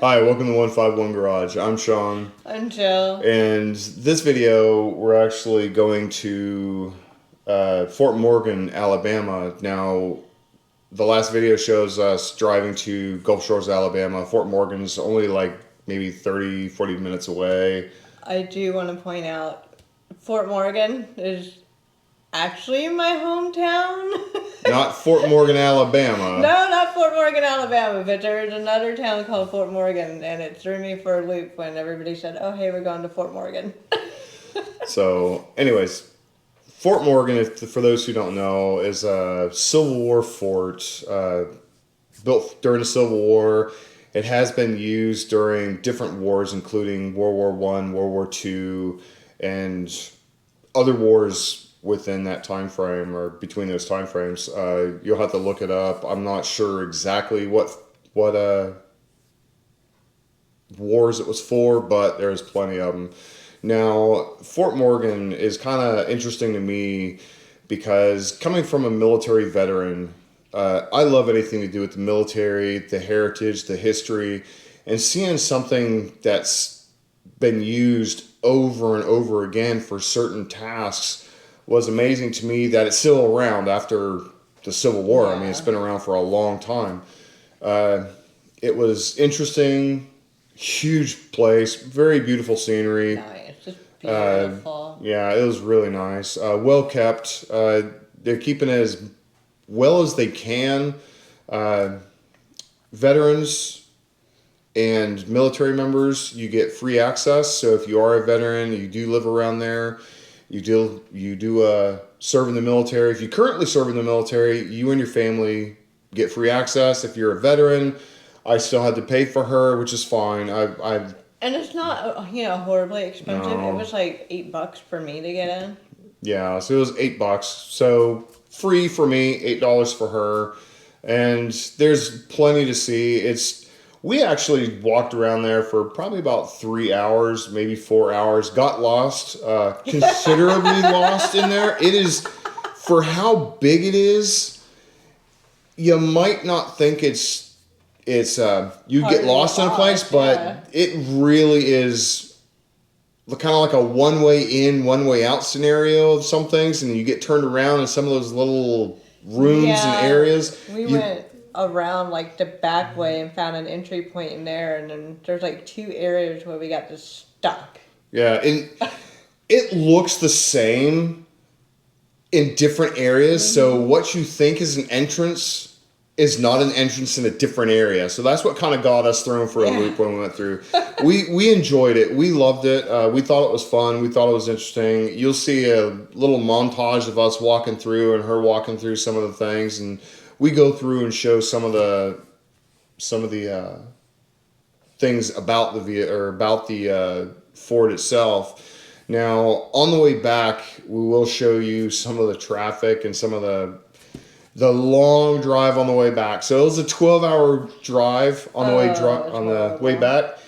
Hi, welcome to 151 Garage. I'm Sean. I'm Jill. And this video, we're actually going to Fort Morgan, Alabama. Now, the last video shows us driving to Gulf Shores, Alabama. Fort Morgan's only like maybe 30, 40 minutes away. I do want to point out Fort Morgan is actually my hometown. Not Fort Morgan, Alabama. No, not Fort Morgan, Alabama, but there's another town called Fort Morgan, and it threw me for a loop when everybody said, oh, hey, we're going to Fort Morgan. So, anyways, Fort Morgan, for those who don't know, is a Civil War fort built during the Civil War. It has been used during different wars, including World War I, World War II, and other wars within that time frame or between those time frames. You'll have to look it up. I'm not sure exactly what wars it was for, but there's plenty of them. Now, Fort Morgan is kind of interesting to me because coming from a military veteran, I love anything to do with the military, the heritage, the history, and seeing something that's been used over and over again for certain tasks was amazing to me. That it's still around after the Civil War. Yeah. I mean, it's been around for a long time. It was interesting, huge place, very beautiful scenery. Nice, just beautiful. Yeah, it was really nice. Well kept. They're keeping it as well as they can. Veterans and military members, you get free access. So if you are a veteran, you do live around there, you do serve in the military. If you currently serve in the military, you and your family get free access. If you're a veteran, I still had to pay for her, which is fine. And it's not, horribly expensive. No. It was like $8 for me to get in. Yeah, so it was $8. So free for me, $8 for her, and there's plenty to see. We actually walked around there for probably about 3 hours, maybe 4 hours. Got lost, considerably lost in there. It is, for how big it is, you might not think it's you get lost in a place, but it really is kind of like a one-way in, one-way out scenario of some things, and you get turned around in some of those little rooms and areas. We went around like the back way and found an entry point in there, and then there's like 2 areas where we got just stuck. Yeah, and it looks the same in different areas, so what you think is an entrance is not an entrance in a different area. So that's what kind of got us thrown for a loop when we went through. We enjoyed it. We loved it. We thought it was fun. We thought it was interesting. You'll see a little montage of us walking through and her walking through some of the things, and we go through and show some of the things about the fort itself. Now, on the way back, we will show you some of the traffic and some of the long drive on the way back. So it was a 12-hour drive on the way back.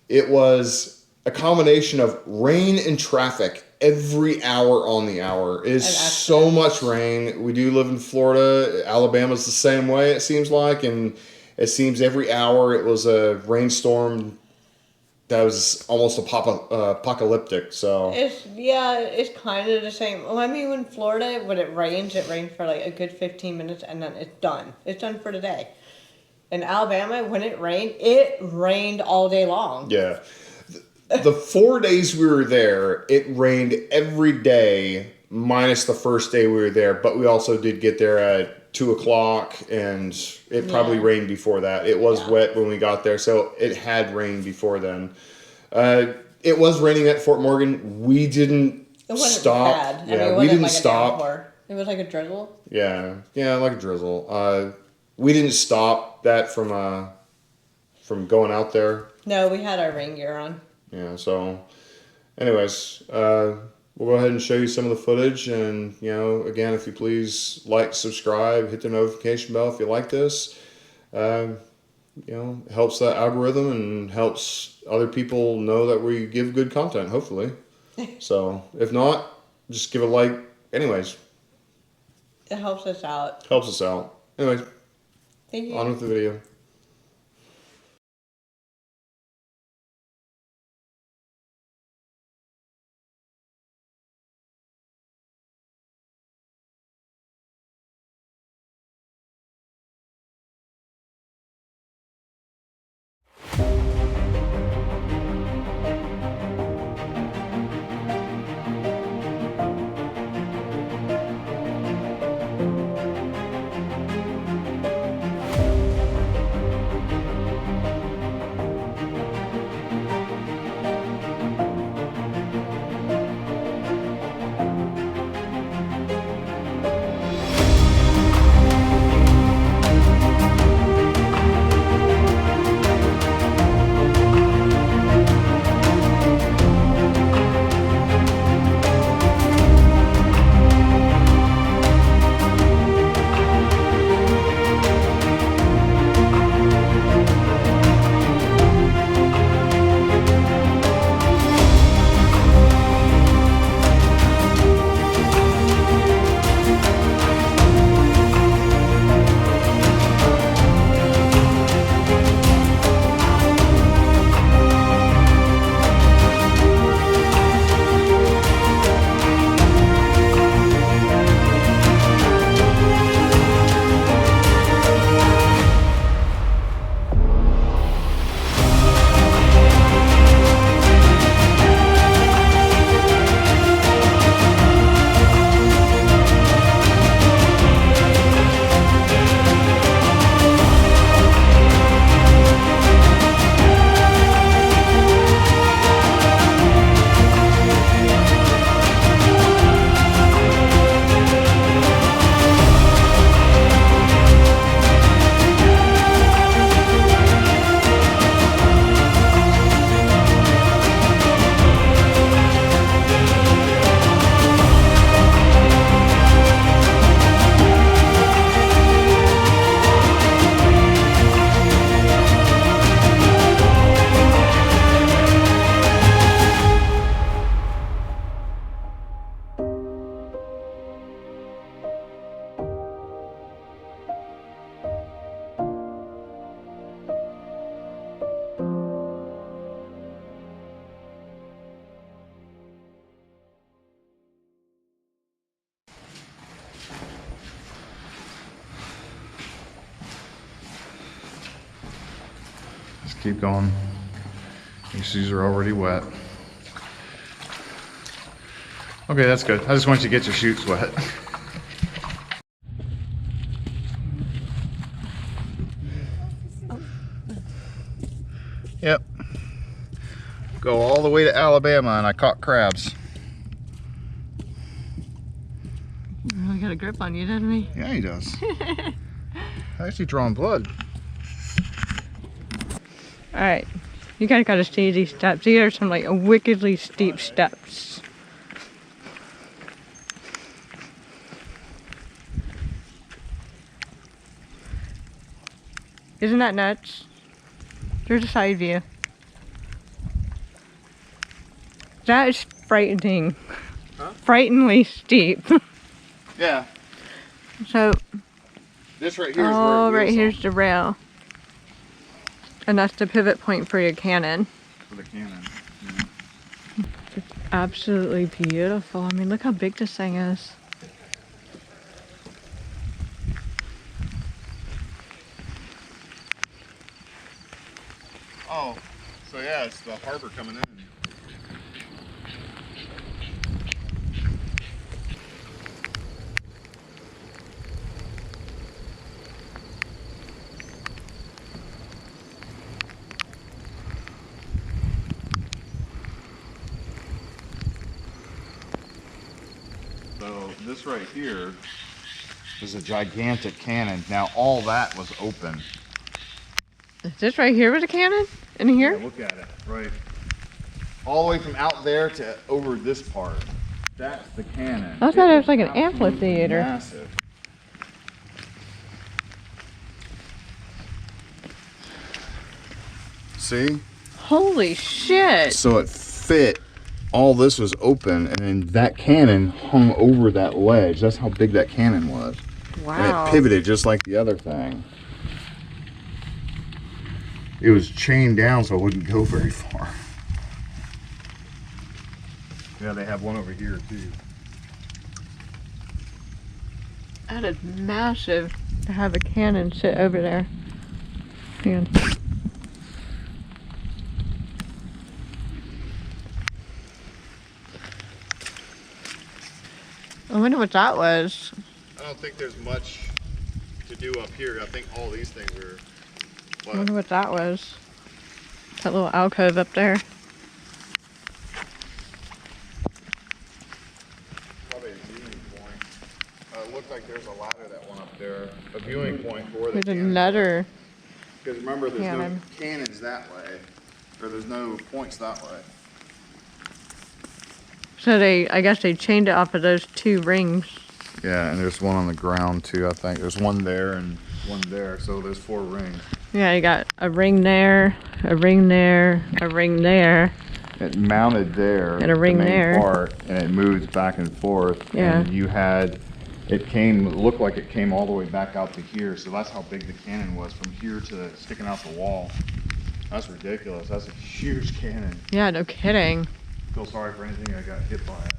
It was a combination of rain and traffic every hour on the hour. It is so much rain. We do live in Florida. Alabama's the same way, it seems like, and it seems every hour it was a rainstorm that was almost apocalyptic. So it's kind of the same. Well, I mean, in Florida, when it rains for like a good 15 minutes, and then it's done. It's done for the day. In Alabama, when it rained all day long. Yeah. The 4 days we were there, it rained every day, minus the first day we were there. But we also did get there at 2:00, and it probably rained before that. It was wet when we got there, so it had rained before then. It was raining at Fort Morgan. We didn't stop. Bad. Yeah, we didn't stop. It was like a drizzle. Yeah, like a drizzle. We didn't stop that from going out there. No, we had our rain gear on. Yeah, so anyways, we'll go ahead and show you some of the footage, and again, if you please like, subscribe, hit the notification bell if you like this. It helps the algorithm and helps other people know that we give good content, hopefully. So if not, just give a like anyways. It helps us out. Anyways, Thank you. on with the video. keep going. These shoes are already wet. Okay, that's good. I just want you to get your shoes wet. Yep. Go all the way to Alabama and I caught crabs. Really got a grip on you, doesn't he? Yeah, he does. Actually drawing blood. Alright. You guys gotta see these steps. These are some like wickedly steep steps. Isn't that nuts? There's a side view. That is frightening. Huh? Frighteningly steep. Yeah. So, This right here is oh, where it right wheels here's the rail. And that's the pivot point for your cannon. off for the cannon. Yeah. It's absolutely beautiful. I mean, look how big this thing is. Oh, so yeah, it's the harbor coming in. So this right here is a gigantic cannon. Now all that was open. Is this right here with a cannon? In here? Yeah, look at it, right? All the way from out there to over this part. That's the cannon. I thought it was like an absolutely amphitheater. Massive. See? Holy shit! So it fit. All this was open, and then that cannon hung over that ledge. That's how big that cannon was. Wow. And it pivoted just like the other thing. It was chained down so it wouldn't go very far. Yeah, they have one over here too. That is massive to have a cannon sit over there. Hang on. I wonder what that was. I don't think there's much to do up here. I think all these things are. I wonder what that was. That little alcove up there. Probably a viewing point. It looked like there's a ladder that went up there. A viewing point for the There's another. Because remember, there's cannon. no cannons that way, or there's no points that way. So I guess they chained it off of those two rings. Yeah, and there's one on the ground too. I think there's one there and one there. So there's 4 rings. Yeah, you got a ring there, a ring there, a ring there. It mounted there, And a ring the main there. part, and it moves back and forth. Yeah. And you had, it looked like it came all the way back out to here. So that's how big the cannon was, from here to sticking out the wall. That's ridiculous. That's a huge cannon. Yeah, no kidding. Feel sorry for anything that got hit by it.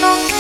Thank you.